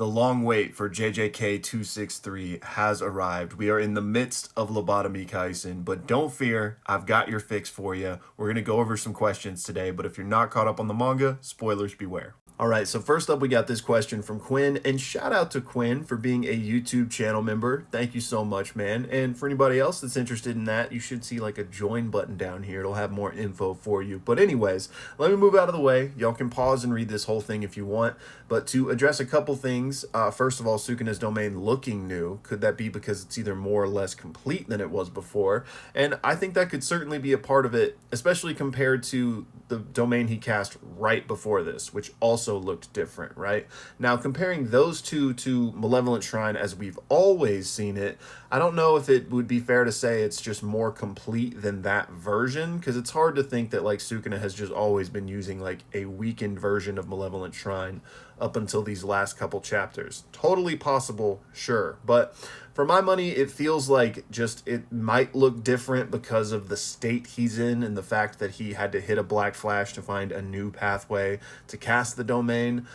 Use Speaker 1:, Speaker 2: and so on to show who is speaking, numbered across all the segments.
Speaker 1: The long wait for JJK 263 has arrived. We are in the midst of Lobotomy Kaisen, but don't fear, I've got your fix for you. We're going to go over some questions today, but if you're not caught up on the manga, spoilers beware. All right, so first up, we got this question from Quinn, and shout out to Quinn for being a YouTube channel member. Thank you so much, man. And for anybody else that's interested in that, you should see like a join button down here. It'll have more info for you. But anyways, let me move out of the way. Y'all can pause and read this whole thing if you want. But to address a couple things, first of all, Sukuna's domain looking new. Could that be because it's either more or less complete than it was before? And I think that could certainly be a part of it, especially compared to the domain he cast right before this, which also looked different, right? Now, comparing those two to Malevolent Shrine as we've always seen it, I don't know if it would be fair to say it's just more complete than that version, because it's hard to think that like Sukuna has just always been using like a weakened version of Malevolent Shrine up until these last couple chapters. Totally possible, sure, but for my money, it feels like just it might look different because of the state he's in and the fact that he had to hit a black flash to find a new pathway to cast the domain.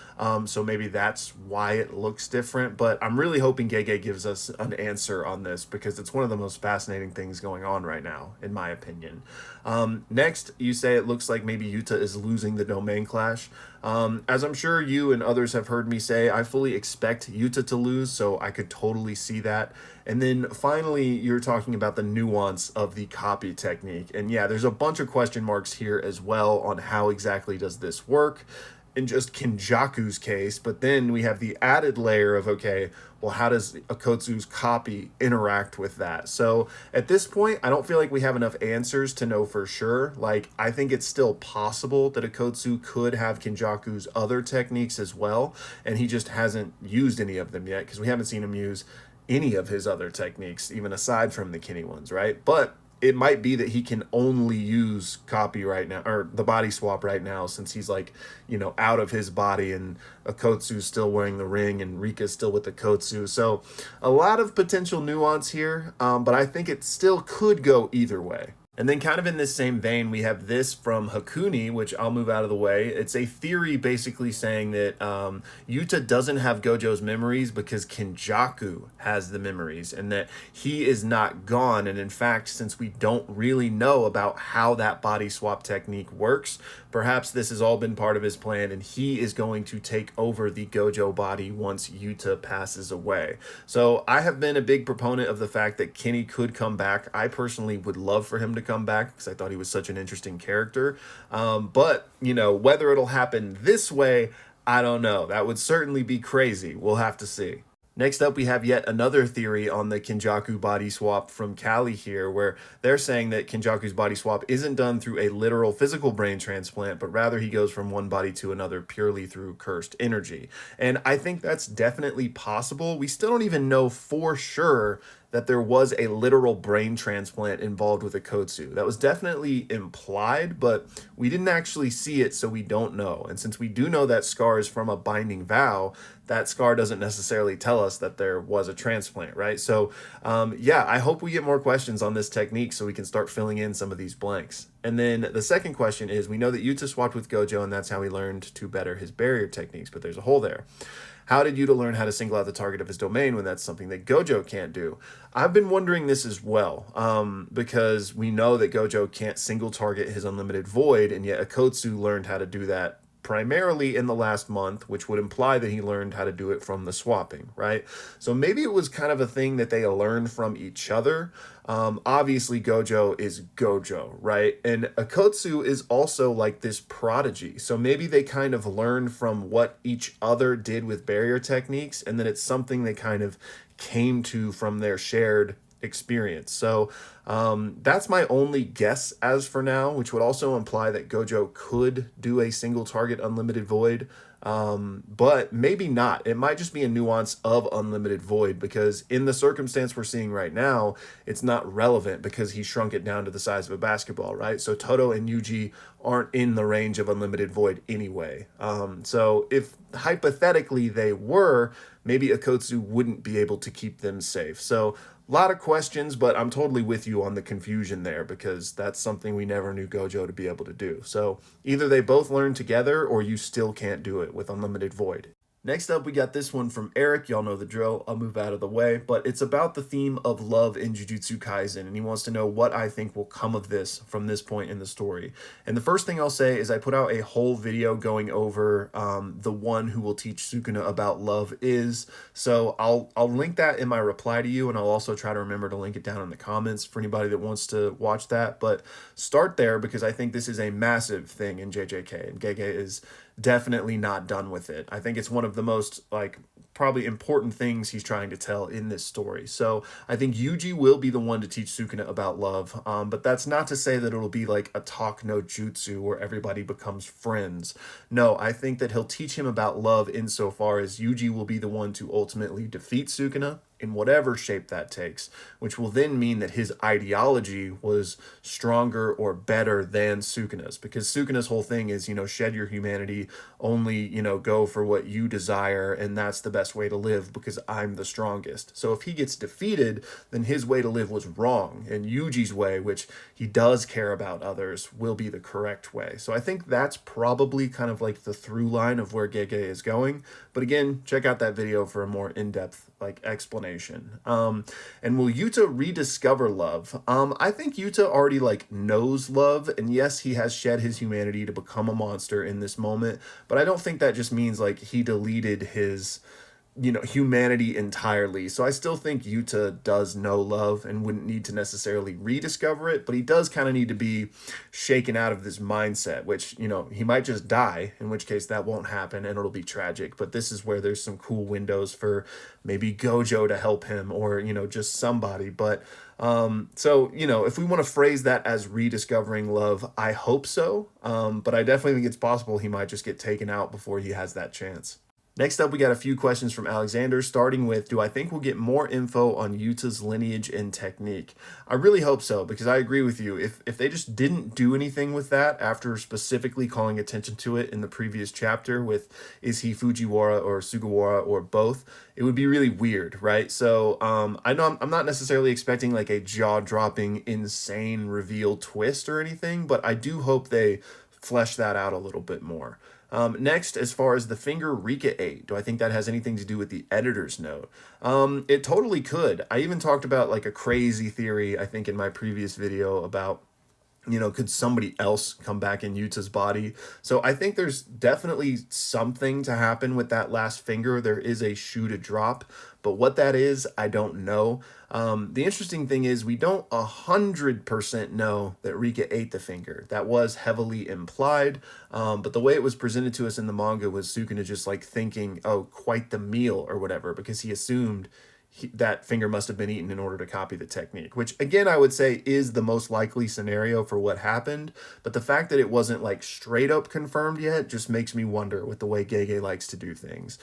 Speaker 1: So maybe that's why it looks different. But I'm really hoping Gege gives us an answer on this because it's one of the most fascinating things going on right now, in my opinion. Next, you say it looks like maybe Yuta is losing the domain clash. As I'm sure you and others have heard me say, I fully expect Yuta to lose, so I could totally see that. And then finally, you're talking about the nuance of the copy technique. And yeah, there's a bunch of question marks here as well on how exactly does this work in just Kenjaku's case, but then we have the added layer of, okay, well, how does Akotsu's copy interact with that? So at this point, I don't feel like we have enough answers to know for sure. Like, I think it's still possible that Akotsu could have Kenjaku's other techniques as well, and he just hasn't used any of them yet, because we haven't seen him use any of his other techniques, even aside from the Kenny ones, right? But it might be that he can only use copy right now, or the body swap right now, since he's like, you know, out of his body and Akotsu's still wearing the ring and Rika's still with Akotsu. So a lot of potential nuance here, but I think it still could go either way. And then kind of in this same vein, we have this from Hakuni, which I'll move out of the way. It's a theory basically saying that Yuta doesn't have Gojo's memories because Kenjaku has the memories and that he is not gone. And in fact, since we don't really know about how that body swap technique works, perhaps this has all been part of his plan and he is going to take over the Gojo body once Yuta passes away. So I have been a big proponent of the fact that Kenny could come back. I personally would love for him to come back because I thought he was such an interesting character. But, you know, whether it'll happen this way, I don't know. That would certainly be crazy. We'll have to see. Next up, we have yet another theory on the Kenjaku body swap from Kali here, where they're saying that Kenjaku's body swap isn't done through a literal physical brain transplant, but rather he goes from one body to another purely through cursed energy. And I think that's definitely possible. We still don't even know for sure that there was a literal brain transplant involved with Akotsu. That was definitely implied, but we didn't actually see it, so we don't know. And since we do know that scar is from a binding vow, that scar doesn't necessarily tell us that there was a transplant, right? So yeah, I hope we get more questions on this technique so we can start filling in some of these blanks. And then the second question is, we know that Yuta swapped with Gojo and that's how he learned to better his barrier techniques, but there's a hole there. How did Yuta learn how to single out the target of his domain when that's something that Gojo can't do? I've been wondering this as well, because we know that Gojo can't single target his unlimited void, and yet Akotsu learned how to do that primarily in the last month, which would imply that he learned how to do it from the swapping, right? So maybe it was kind of a thing that they learned from each other. Obviously, Gojo is Gojo, right? And Akotsu is also like this prodigy. So maybe they kind of learned from what each other did with barrier techniques, and then it's something they kind of came to from their shared experience. So that's my only guess as for now, which would also imply that Gojo could do a single target unlimited void, but maybe not. It might just be a nuance of unlimited void, because in the circumstance we're seeing right now, it's not relevant because he shrunk it down to the size of a basketball, right? So Todo and Yuji aren't in the range of unlimited void anyway. So if hypothetically they were, maybe Akotsu wouldn't be able to keep them safe. So a lot of questions, but I'm totally with you on the confusion there, because that's something we never knew Gojo to be able to do. So either they both learn together or you still can't do it with unlimited void. Next up, we got this one from Eric. Y'all know the drill. I'll move out of the way. But it's about the theme of love in Jujutsu Kaisen. And he wants to know what I think will come of this from this point in the story. And the first thing I'll say is I put out a whole video going over the one who will teach Sukuna about love is. So I'll link that in my reply to you. And I'll also try to remember to link it down in the comments for anybody that wants to watch that. But start there because I think this is a massive thing in JJK. And Gege is definitely not done with it. I think it's one of the most probably important things he's trying to tell in this story. So I think Yuji will be the one to teach Sukuna about love, but that's not to say that it'll be like a talk no jutsu where everybody becomes friends. No, I think that he'll teach him about love insofar as Yuji will be the one to ultimately defeat Sukuna in whatever shape that takes, which will then mean that his ideology was stronger or better than Sukuna's, because Sukuna's whole thing is, shed your humanity, only, go for what you desire, and that's the best way to live because I'm the strongest. So if he gets defeated, then his way to live was wrong, and Yuji's way, which he does care about others, will be the correct way. So I think that's probably kind of like the through line of where Gege is going. But again, check out that video for a more in-depth explanation. And will Yuta rediscover love? I think Yuta already knows love, and yes, he has shed his humanity to become a monster in this moment, but I don't think that just means he deleted his humanity entirely. So I still think Yuta does know love and wouldn't need to necessarily rediscover it, but he does kind of need to be shaken out of this mindset, which, he might just die, in which case that won't happen and it'll be tragic. But this is where there's some cool windows for maybe Gojo to help him or, just somebody. But so, if we want to phrase that as rediscovering love, I hope so. But I definitely think it's possible he might just get taken out before he has that chance. Next up, we got a few questions from Alexander, starting with, do I think we'll get more info on Yuta's lineage and technique? I really hope so, because I agree with you. If they just didn't do anything with that after specifically calling attention to it in the previous chapter with, is he Fujiwara or Sugawara or both, it would be really weird, right? So I know I'm not necessarily expecting a jaw-dropping, insane reveal twist or anything, but I do hope they flesh that out a little bit more. Next, as far as the finger Rika ate, do I think that has anything to do with the editor's note? It totally could. I even talked about a crazy theory, I think, in my previous video about, could somebody else come back in Yuta's body? So I think there's definitely something to happen with that last finger. There is a shoe to drop, but what that is, I don't know. The interesting thing is we don't 100% know that Rika ate the finger. That was heavily implied, but the way it was presented to us in the manga was Sukuna just thinking, oh, quite the meal or whatever, because he assumed that finger must have been eaten in order to copy the technique, which again, I would say is the most likely scenario for what happened. But the fact that it wasn't straight up confirmed yet just makes me wonder with the way Gege likes to do things.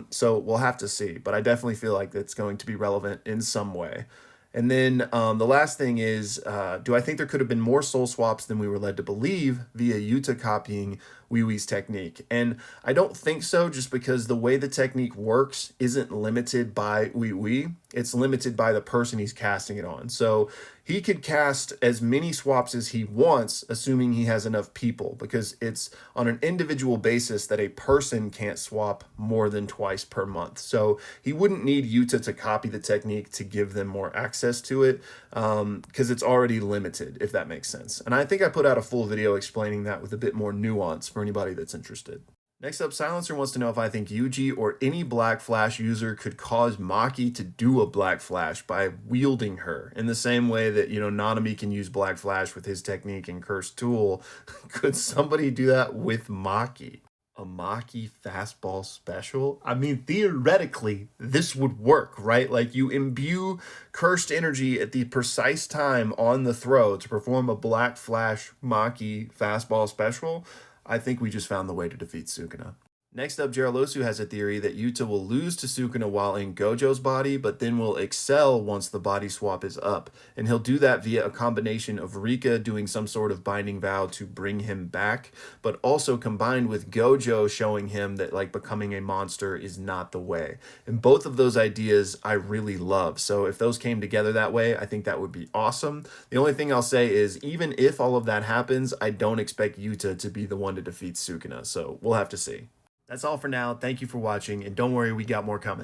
Speaker 1: So we'll have to see, but I definitely feel like it's going to be relevant in some way. And then the last thing is, do I think there could have been more soul swaps than we were led to believe via Yuta copying Wee Wee's technique? And I don't think so, just because the way the technique works isn't limited by Wee Wee. It's limited by the person he's casting it on. So he could cast as many swaps as he wants, assuming he has enough people, because it's on an individual basis that a person can't swap more than twice per month. So he wouldn't need Yuta to copy the technique to give them more access to it, because it's already limited, if that makes sense. And I think I put out a full video explaining that with a bit more nuance for anybody that's interested. Next up, Silencer wants to know if I think Yuji or any Black Flash user could cause Maki to do a Black Flash by wielding her in the same way that, Nanami can use Black Flash with his technique and Cursed Tool. Could somebody do that with Maki? A Maki fastball special? I mean, theoretically, this would work, right? You imbue cursed energy at the precise time on the throw to perform a Black Flash Maki fastball special. I think we just found the way to defeat Sukuna. Next up, Jerilosu has a theory that Yuta will lose to Sukuna while in Gojo's body, but then will excel once the body swap is up. And he'll do that via a combination of Rika doing some sort of binding vow to bring him back, but also combined with Gojo showing him that becoming a monster is not the way. And both of those ideas I really love. So if those came together that way, I think that would be awesome. The only thing I'll say is even if all of that happens, I don't expect Yuta to be the one to defeat Sukuna. So we'll have to see. That's all for now. Thank you for watching, and don't worry, we got more coming.